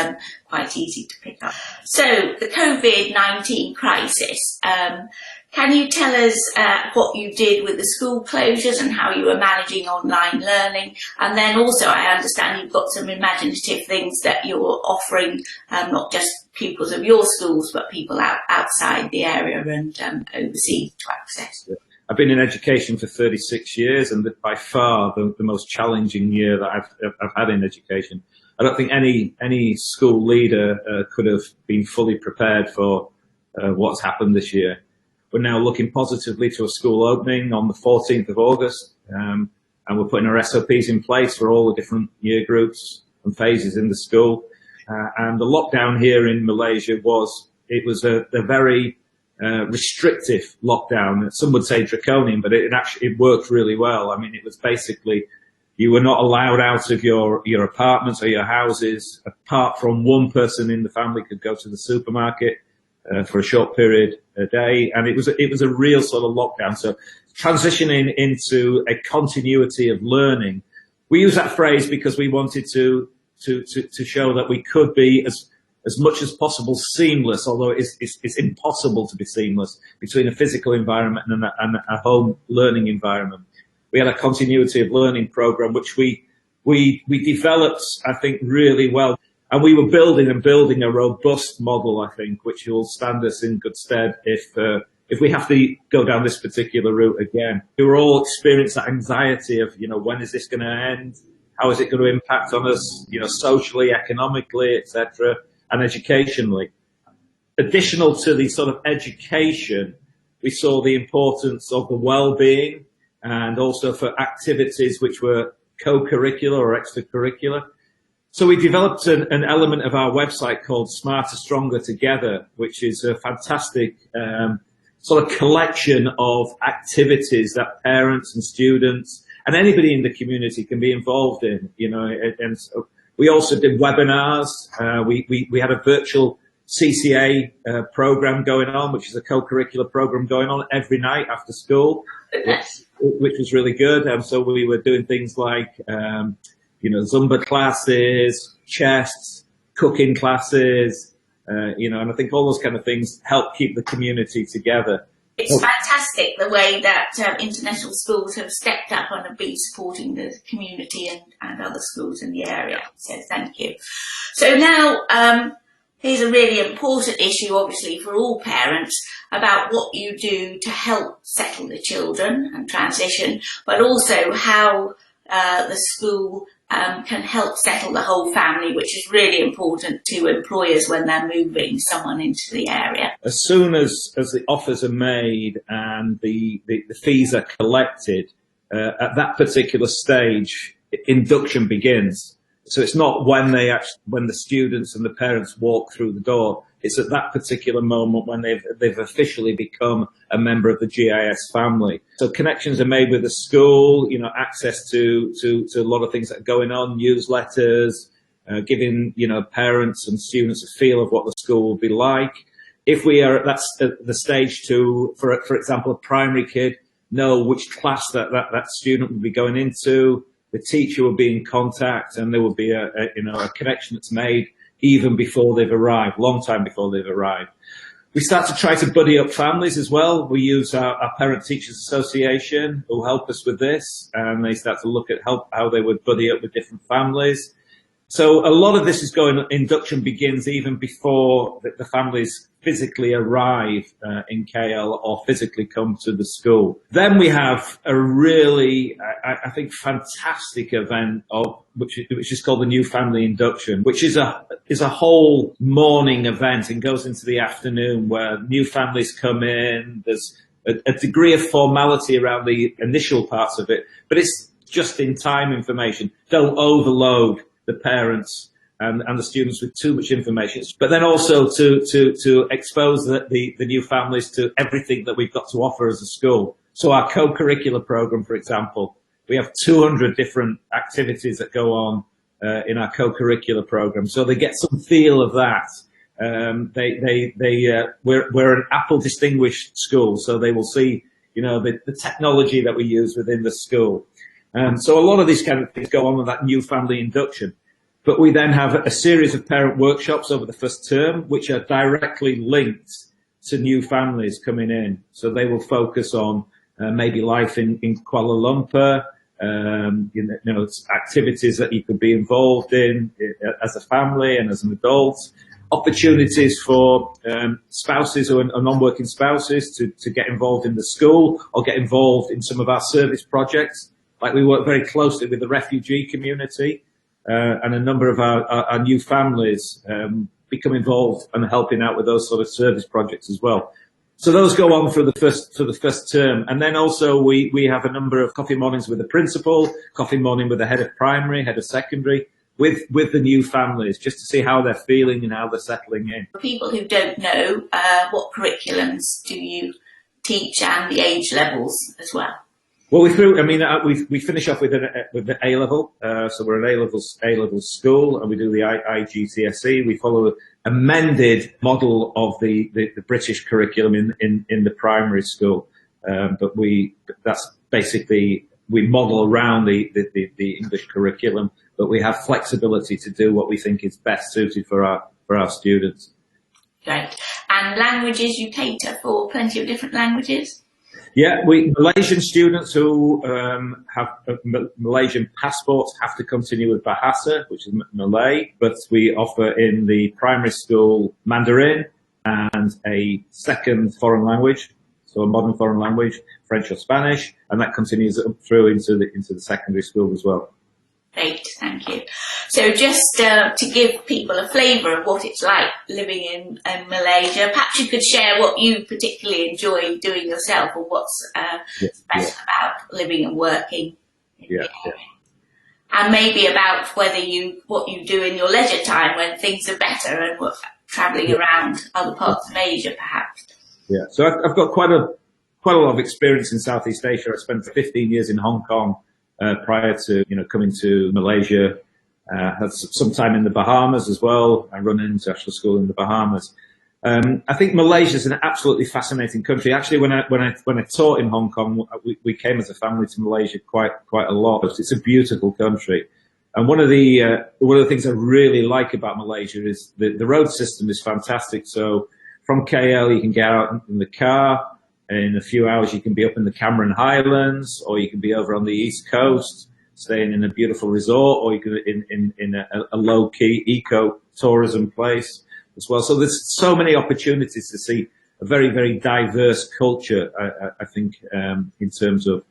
quite easy to pick up. So the COVID-19 crisis, can you tell us what you did with the school closures and how you were managing online learning? And then also I understand you've got some imaginative things that you're offering, not just pupils of your schools, but people outside the area and overseas to access. I've been in education for 36 years, and by far the most challenging year that I've had in education. I don't think any school leader could have been fully prepared for what's happened this year. We're now looking positively to a school opening on the 14th of August, and we're putting our SOPs in place for all the different year groups and phases in the school. And the lockdown here in Malaysia was a very restrictive lockdown. Some would say draconian, but it worked really well. I mean, it was basically you were not allowed out of your apartments or your houses, apart from one person in the family could go to the supermarket for a short period a day, and it was a real sort of lockdown. So transitioning into a continuity of learning, we use that phrase because we wanted to show that we could be as much as possible seamless, although it's impossible to be seamless between a physical environment and a home learning environment. We had a continuity of learning program, which we developed, I think, really well. And we were building a robust model, I think, which will stand us in good stead if we have to go down this particular route again. We were all experiencing that anxiety of, when is this going to end? How is it going to impact on us, socially, economically, etc., and educationally. Additional to the sort of education, we saw the importance of the well-being and also for activities which were co-curricular or extracurricular. So we developed an element of our website called Smarter, Stronger Together, which is a fantastic sort of collection of activities that parents and students and anybody in the community can be involved in, and so we also did webinars. We had a virtual CCA program going on, which is a co-curricular program going on every night after school, which was really good. And so we were doing things like, Zumba classes, chess, cooking classes, and I think all those kind of things help keep the community together. It's fantastic the way that international schools have stepped up and have been supporting the community and other schools in the area. So thank you. So now here's a really important issue, obviously, for all parents about what you do to help settle the children and transition, but also how the school can help settle the whole family, which is really important to employers when they're moving someone into the area. As soon as the offers are made and the fees are collected, at that particular stage, induction begins. So it's not when the students and the parents walk through the door. It's at that particular moment when they've officially become a member of the GIS family. So connections are made with the school, access to a lot of things that are going on, newsletters, giving, parents and students a feel of what the school will be like. If we are at the stage to, for example, a primary kid, know which class that student will be going into, the teacher will be in contact, and there will be a connection that's made even before they've arrived, long time before they've arrived. We start to try to buddy up families as well. We use our Parent Teachers Association who help us with this, and they start to look at how they would buddy up with different families. So a lot of this is induction begins even before the families physically arrive in KL or physically come to the school. Then we have a really, I think, fantastic event which is called the New Family Induction, which is a whole morning event and goes into the afternoon where new families come in. There's a degree of formality around the initial parts of it, but it's just in time information. Don't overload the parents and the students with too much information, but then also to expose the new families to everything that we've got to offer as a school. So our co-curricular program, for example, we have 200 different activities that go on in our co-curricular program, so they get some feel of that. We're an Apple distinguished school, so they will see, the technology that we use within the school. So a lot of these kind of things go on with that new family induction. But we then have a series of parent workshops over the first term, which are directly linked to new families coming in. So they will focus on maybe life in Kuala Lumpur, activities that you could be involved in as a family and as an adult, opportunities for spouses or non-working spouses to get involved in the school or get involved in some of our service projects. Like we work very closely with the refugee community, and a number of our new families become involved and helping out with those sort of service projects as well. So those go on for the first term, and then also we have a number of coffee mornings with the principal, coffee morning with the head of primary, head of secondary, with the new families, just to see how they're feeling and how they're settling in. For people who don't know, what curriculums do you teach and the age levels as well? Well, we finish off with the A level, so we're an A level school, and we do the IGCSE. We follow an amended model of the British curriculum in the primary school, but that's basically we model around the English curriculum, but we have flexibility to do what we think is best suited for our students. Great. And languages, you cater for plenty of different languages? Yeah, Malaysian students who have Malaysian passports have to continue with Bahasa, which is Malay, but we offer in the primary school Mandarin and a second foreign language, so a modern foreign language, French or Spanish, and that continues through into the secondary school as well. Great, thank you. So just to give people a flavour of what it's like living in Malaysia, perhaps you could share what you particularly enjoy doing yourself, or what's special about living and working in the area. And maybe about what you do in your leisure time when things are better and travelling around other parts of Asia, perhaps. Yeah, so I've got quite a lot of experience in Southeast Asia. I spent 15 years in Hong Kong prior to coming to Malaysia. Had some time in the Bahamas as well. I run an international school in the Bahamas. I think Malaysia is an absolutely fascinating country. Actually, when I taught in Hong Kong, we came as a family to Malaysia quite a lot. It's a beautiful country, and one of the things I really like about Malaysia is the road system is fantastic. So from KL, you can get out in the car. In a few hours, you can be up in the Cameron Highlands, or you can be over on the East Coast, staying in a beautiful resort, or you could in a low-key eco-tourism place as well. So there's so many opportunities to see a very, very diverse culture, I think, in terms of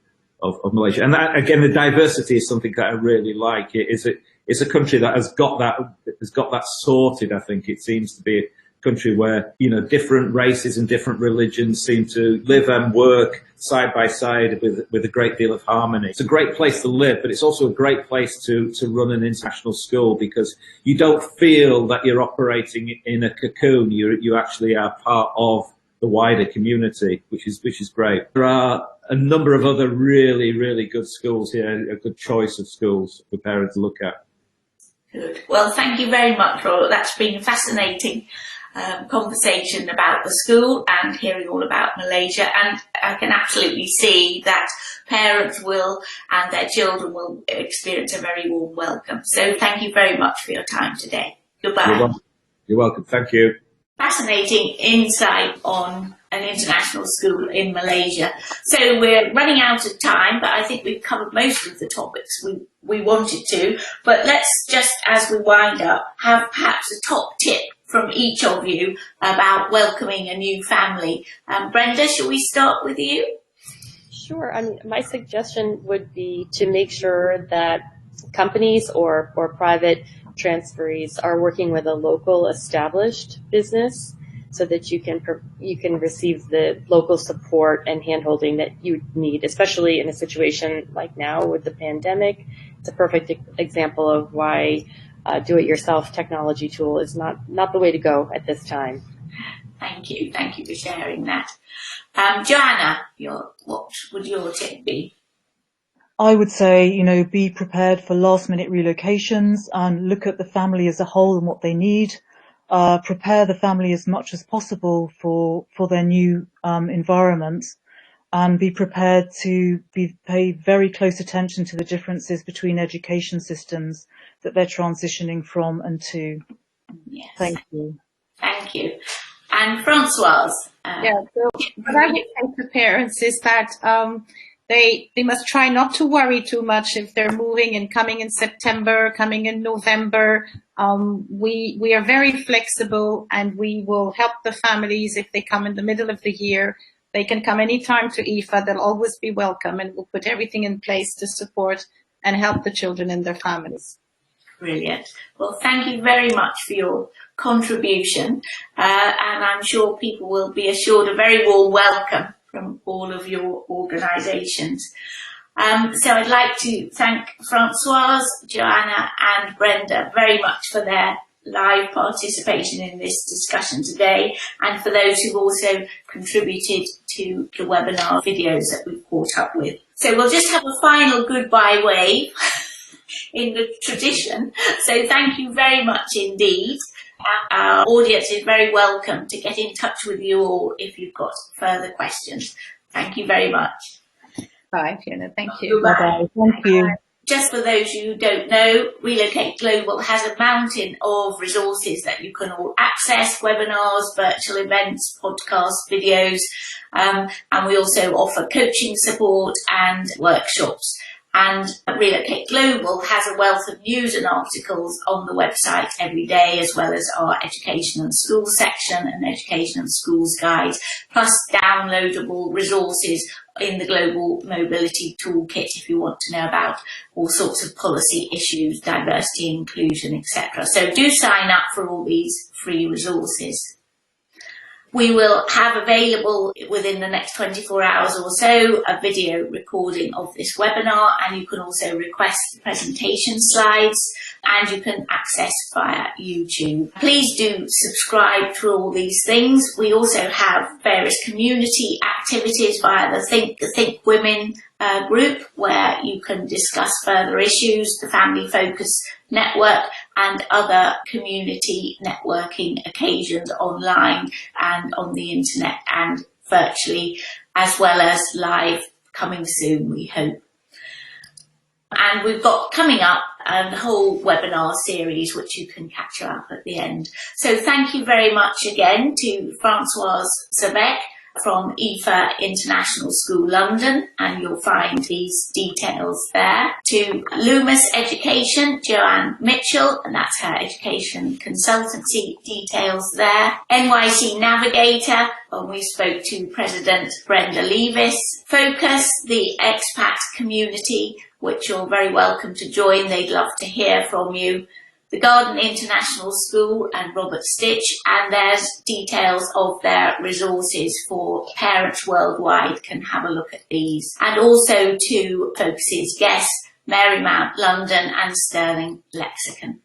Malaysia. And that, again, the diversity is something that I really like. It's a country that has got that sorted. I think it seems to be a country where different races and different religions seem to live and work side by side with a great deal of harmony. It's a great place to live, but it's also a great place to run an international school, because you don't feel that you're operating in a cocoon. You actually are part of the wider community, which is great. There are a number of other really, really good schools here, a good choice of schools for parents to look at. Good. Well, thank you very much, Robert. That's been fascinating. Conversation about the school and hearing all about Malaysia, and I can absolutely see that parents will and their children will experience a very warm welcome. So thank you very much for your time today. Goodbye. You're welcome. Thank you. Fascinating insight on an international school in Malaysia. So we're running out of time, but I think we've covered most of the topics we wanted to. But let's just, as we wind up, have perhaps a top tip from each of you about welcoming a new family. Brenda, shall we start with you? Sure. My suggestion would be to make sure that companies or private transferees are working with a local established business so that you can receive the local support and handholding that you need, especially in a situation like now with the pandemic. It's a perfect example of why do-it-yourself technology tool is not the way to go at this time. Thank you for sharing that. Joanna, what would your tip be? I would say, be prepared for last-minute relocations and look at the family as a whole and what they need. Prepare the family as much as possible for their new environment, and be prepared to pay very close attention to the differences between education systems that they're transitioning from and to. Yes. Thank you. Thank you. And Francoise. So what I would say to parents is that they must try not to worry too much if they're moving and coming in September, coming in November. We are very flexible, and we will help the families if they come in the middle of the year. They can come anytime to IFA. They'll always be welcome, and we'll put everything in place to support and help the children and their families. Brilliant. Well, thank you very much for your contribution, and I'm sure people will be assured a very warm welcome from all of your organisations. So I'd like to thank Francoise, Joanna and Brenda very much for their live participation in this discussion today, and for those who've also contributed to the webinar videos that we've caught up with. So we'll just have a final goodbye wave in the tradition. So thank you very much indeed. Our audience is very welcome to get in touch with you all if you've got further questions. Thank you very much. Bye, Fiona. Thank you. Bye-bye. Thank you. Just for those who don't know, Relocate Global has a mountain of resources that you can all access: webinars, virtual events, podcasts, videos, and we also offer coaching support and workshops. And Relocate Global has a wealth of news and articles on the website every day, as well as our education and schools section and education and schools guides, plus downloadable resources in the Global Mobility Toolkit if you want to know about all sorts of policy issues, diversity, inclusion, etc. So do sign up for all these free resources. We will have available within the next 24 hours or so a video recording of this webinar, and you can also request presentation slides, and you can access via YouTube. Please do subscribe to all these things. We also have various community activities via the Think Women group, where you can discuss further issues, the Family Focus Network and other community networking occasions online and on the internet and virtually, as well as live coming soon, we hope. And we've got coming up a whole webinar series which you can catch up at the end. So thank you very much again to Francoise Servais from IFA International School London, and you'll find these details there. To Loomis Education, Joanne Mitchell, and that's her education consultancy details there. NYC Navigator, and we spoke to President Brenda Levis. Focus, the expat community, which you're very welcome to join. They'd love to hear from you. The Garden International School and Robert Stitch, and there's details of their resources for parents worldwide, can have a look at these. And also to Focus's guests, Marymount London and Sterling Lexicon.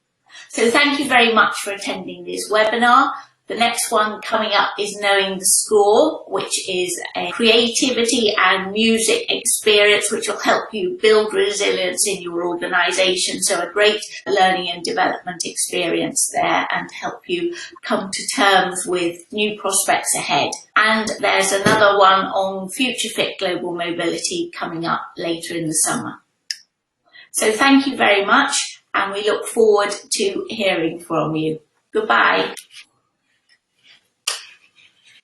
So thank you very much for attending this webinar. The next one coming up is Knowing the Score, which is a creativity and music experience which will help you build resilience in your organisation. So a great learning and development experience there, and help you come to terms with new prospects ahead. And there's another one on Future Fit Global Mobility coming up later in the summer. So thank you very much, and we look forward to hearing from you. Goodbye.